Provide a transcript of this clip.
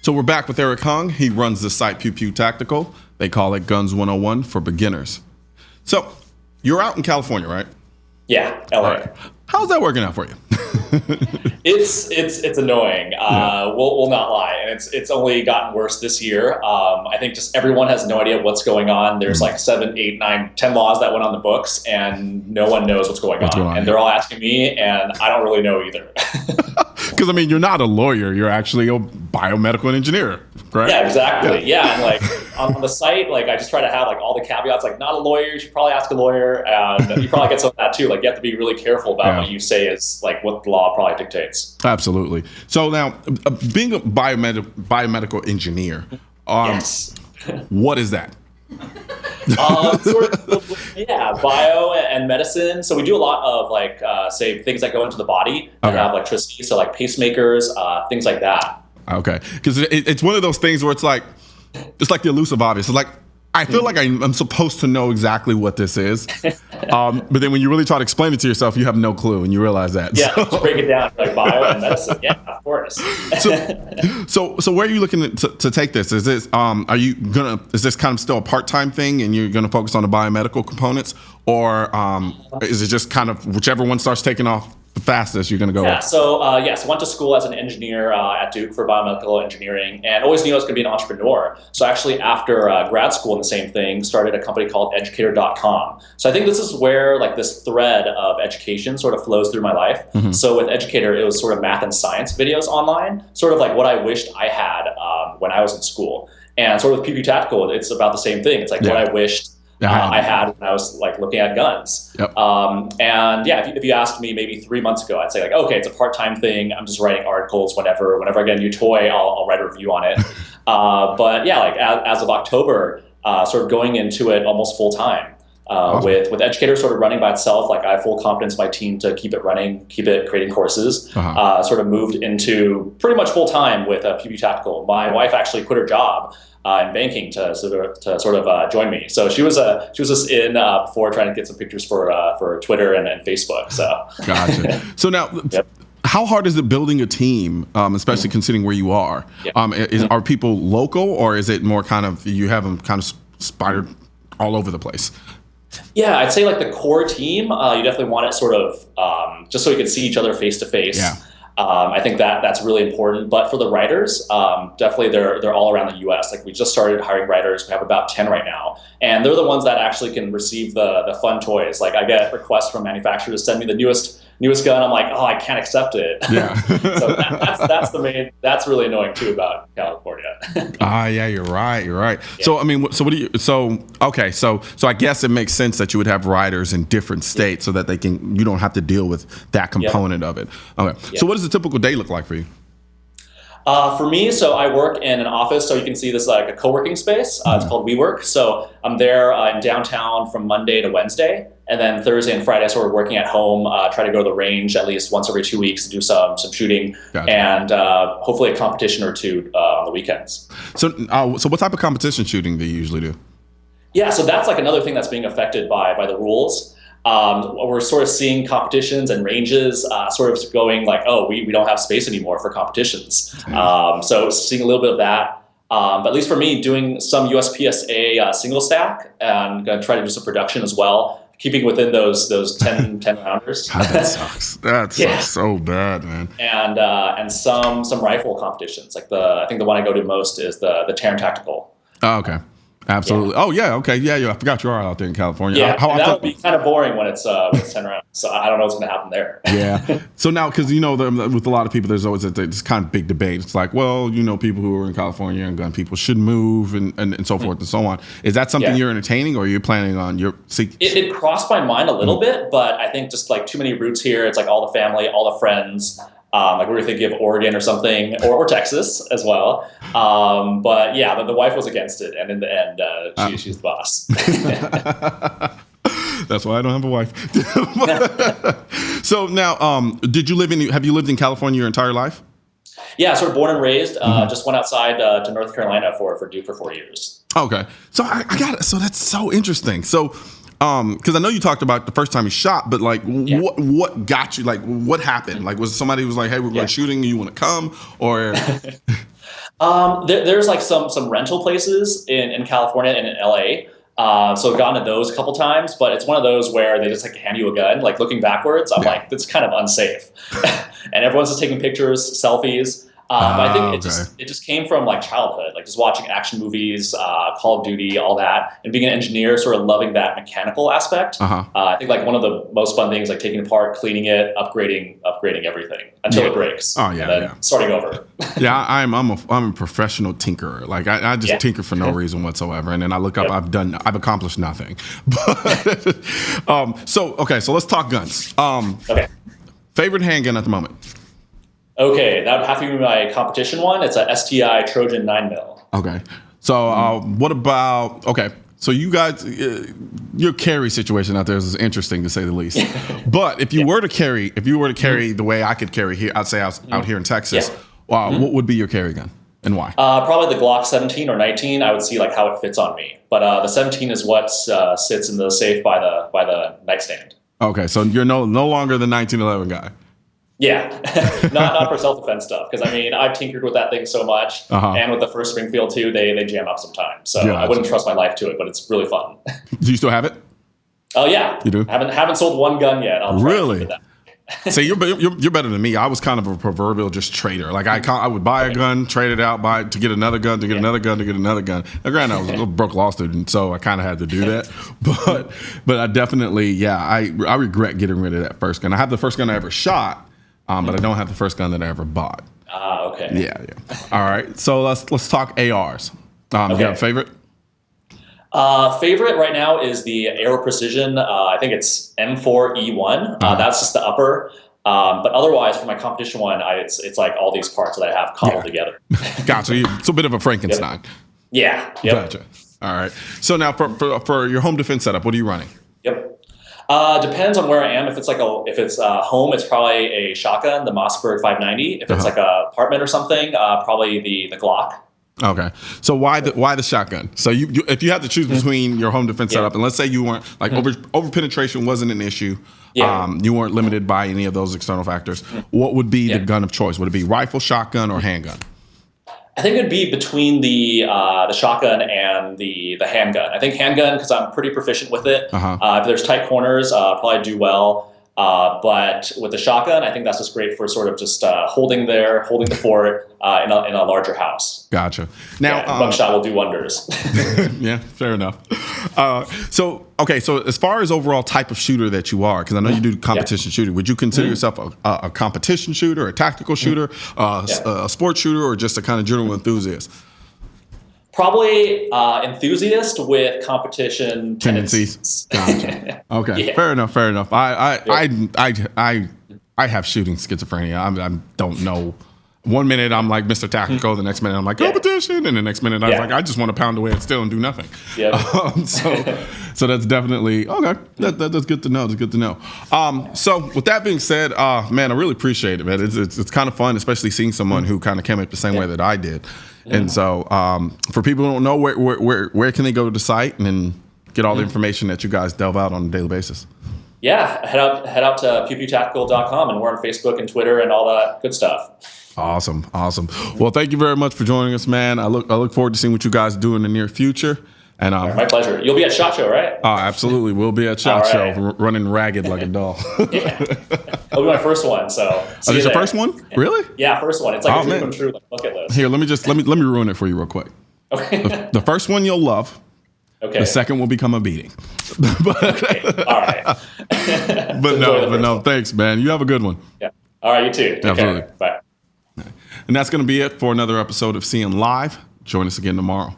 So we're back with Eric Hung. He runs the site Pew Pew Tactical. They call it Guns 101 for beginners. So you're out in California, right? Yeah, LA. Right. How's that working out for you? It's annoying. We'll not lie, and it's only gotten worse this year. I think just everyone has no idea what's going on. There's like 7, 8, 9, 10 laws that went on the books, and no one knows what's going on. And they're all asking me, and I don't really know either. Because I mean, you're not a lawyer; you're actually a biomedical engineer, correct? Yeah, exactly. Yeah, and like on the site, like I just try to have like all the caveats. Like, not a lawyer, you should probably ask a lawyer, and you probably get some of that too. Like, you have to be really careful about what you say is like what the law probably dictates. Absolutely. So now, being a biomedical engineer, yes. What is that? Bio and medicine. So we do a lot of like, say, things that go into the body that have electricity. So like pacemakers, things like that. Okay, because it's one of those things where it's like the elusive obvious. It's like, I feel like I'm supposed to know exactly what this is, but then when you really try to explain it to yourself, you have no clue, and you realize that. Yeah, so just break it down like bio and medicine. Yeah, of course. So where are you looking to take this? Is this is this kind of still a part-time thing, and you're gonna focus on the biomedical components, or is it just kind of whichever one starts taking off the fastest you're going to go with? So went to school as an engineer at Duke for biomedical engineering, and always knew I was going to be an entrepreneur. So actually after grad school in the same thing, started a company called educator.com. So I think this is where like this thread of education sort of flows through my life. Mm-hmm. So with Educator, it was sort of math and science videos online, sort of like what I wished I had when I was in school. And sort of with Pew Pew Tactical, it's about the same thing. It's like what I wished I had when I was like looking at guns. Yep. If you asked me maybe 3 months ago, I'd say like, okay, it's a part-time thing. I'm just writing articles whenever I get a new toy, I'll write a review on it. As of October, sort of going into it almost full time. Awesome. With Educator sort of running by itself, like I have full confidence in my team to keep it running, keep it creating courses. Sort of moved into pretty much full time with Pew Pew Tactical. My wife actually quit her job in banking to sort of join me. So she was just in before trying to get some pictures for Twitter and Facebook. So gotcha. So now. Yep. How hard is it building a team, especially considering where you are? Yep. Are people local, or is it more kind of you have them kind of spidered all over the place? Yeah, I'd say like the core team, you definitely want it sort of just so you can see each other face to face. Yeah. I think that's really important. But for the writers, definitely they're all around the U.S. Like we just started hiring writers. We have about 10 right now, and they're the ones that actually can receive the fun toys. Like I get requests from manufacturers to send me the newest gun. I'm like, oh, I can't accept it. Yeah. So that's really annoying too about California. Yeah, you're right. Yeah. So I mean, so I guess it makes sense that you would have writers in different states so that you don't have to deal with that component of it. Okay. Yeah. So what does a typical day look like for you? For me, so I work in an office, so you can see this like a co-working space. It's called WeWork. So I'm there in downtown from Monday to Wednesday, and then Thursday and Friday, so we're working at home. Try to go to the range at least once every 2 weeks to do some shooting, and hopefully a competition or two on the weekends. So what type of competition shooting do you usually do? Yeah, so that's like another thing that's being affected by the rules. We're sort of seeing competitions and ranges sort of going like, oh, we don't have space anymore for competitions. So seeing a little bit of that. But at least for me, doing some USPSA single stack and going to try to do some production as well, keeping within those 10 rounders. God, that sucks. That sucks so bad, man. And some rifle competitions. Like I think the one I go to most is the Terran Tactical. Oh, okay. Absolutely. Yeah. Oh, yeah. Okay. Yeah. I forgot you are out there in California. Yeah. That would be kind of boring when it's 10 rounds. So I don't know what's going to happen there. Yeah. So now, because, with a lot of people, there's always this kind of big debate. It's like, well, people who are in California and gun people should move and so forth and so on. Is that something you're entertaining, or are you planning on It crossed my mind a little bit, but I think just like too many roots here. It's like all the family, all the friends. Like we were thinking of Oregon or something, or Texas as well. But yeah, the wife was against it, and in the end, she's the boss. That's why I don't have a wife. So now, have you lived in California your entire life? Yeah, sort of born and raised. Just went outside to North Carolina for Duke for 4 years. Okay, so I got it. So that's so interesting. So because I know you talked about the first time you shot, but like, what got you? Like, what happened? Like, was somebody who was like, "Hey, we're going shooting. You want to come?" Or there's like some rental places in California and in LA. So I've gone to those a couple times, but it's one of those where they just like hand you a gun. Like looking backwards, I'm like, that's kind of unsafe. And everyone's just taking pictures, selfies. But I think it just came from like childhood, like just watching action movies, Call of Duty, all that, and being an engineer, sort of loving that mechanical aspect. I think like one of the most fun things, like taking it apart, cleaning it, upgrading everything until it breaks. Oh yeah, and then starting over. I'm a professional tinkerer. Like I just tinker for no reason whatsoever, and then I look up, I've accomplished nothing. But so let's talk guns. Favorite handgun at the moment? Okay, that would have to be my competition one. It's a STI Trojan 9mm. Okay, so what about? Okay, so you guys, your carry situation out there is interesting to say the least. But if you were to carry, the way I could carry here, I'd say out here in Texas. What would be your carry gun and why? Probably the Glock 17 or 19. I would see like how it fits on me. But the 17 is what sits in the safe by the nightstand. Okay, so you're no longer the 1911 guy. Yeah, not for self-defense stuff. Because I mean, I've tinkered with that thing so much, and with the first Springfield too, they jam up sometimes. So I wouldn't trust my life to it, but it's really fun. Do you still have it? Oh yeah, you do. Haven't sold one gun yet. I'll try to keep it that. See, you're better than me. I was kind of a proverbial just trader. Like I would buy a gun, trade it out, to get another gun, to get another gun, to get another gun. Now, granted, I was a broke law student, so I kind of had to do that. But I definitely, I regret getting rid of that first gun. I have the first gun I ever shot. But I don't have the first gun that I ever bought. Okay. Yeah. All right. So let's talk ARs. You have a favorite? Favorite right now is the Aero Precision. I think it's M4E1. That's just the upper. But otherwise, for my competition one, it's like all these parts that I have cobbled together. Gotcha. It's a bit of a Frankenstein. Yeah. Gotcha. All right. So now for your home defense setup, what are you running? Depends on where I am. If it's home, it's probably a shotgun, the Mossberg 590. If it's like a apartment or something, probably the Glock. Okay. So why the shotgun? So you if you had to choose between your home defense setup, and let's say you weren't like over penetration wasn't an issue, you weren't limited by any of those external factors, what would be the gun of choice? Would it be rifle, shotgun, or handgun? I think it'd be between the shotgun and the handgun. I think handgun because I'm pretty proficient with it. If there's tight corners, probably do well. But with the shotgun, I think that's just great for sort of just holding the fort in a larger house. Gotcha. Now, buckshot will do wonders. Yeah, fair enough. So as far as overall type of shooter that you are, because I know you do competition shooting, would you consider yourself a competition shooter, a tactical shooter, a sports shooter, or just a kind of general enthusiast? Probably enthusiast with competition tendencies. Gotcha. Okay, fair enough. I have shooting schizophrenia. I don't know. One minute I'm like Mr. Tactical, the next minute I'm like competition, and the next minute I'm like I just want to pound away and still and do nothing. So that's definitely okay. That's good to know. That's good to know. So with that being said, man, I really appreciate it, man. It's kind of fun, especially seeing someone who kind of came up the same way that I did. And so for people who don't know, where can they go to the site and then get all the information that you guys delve out on a daily basis? Yeah, head out to pewpewtactical.com, and we're on Facebook and Twitter and all that good stuff. Awesome. Well, thank you very much for joining us, man. I look forward to seeing what you guys do in the near future. And my pleasure. You'll be at SHOT Show, right? Oh, absolutely. We'll be at SHOT Show, running ragged like a doll. It'll be my first one. So, is this your first one? Really? Yeah, first one. It's like a dream come true, like bucket list. Here, let me ruin it for you real quick. Okay. The first one you'll love. Okay. The second will become a beating. Okay. All right. but no, thanks, man. You have a good one. Yeah. All right, you too. Take care. Bye. And that's going to be it for another episode of CM Live. Join us again tomorrow.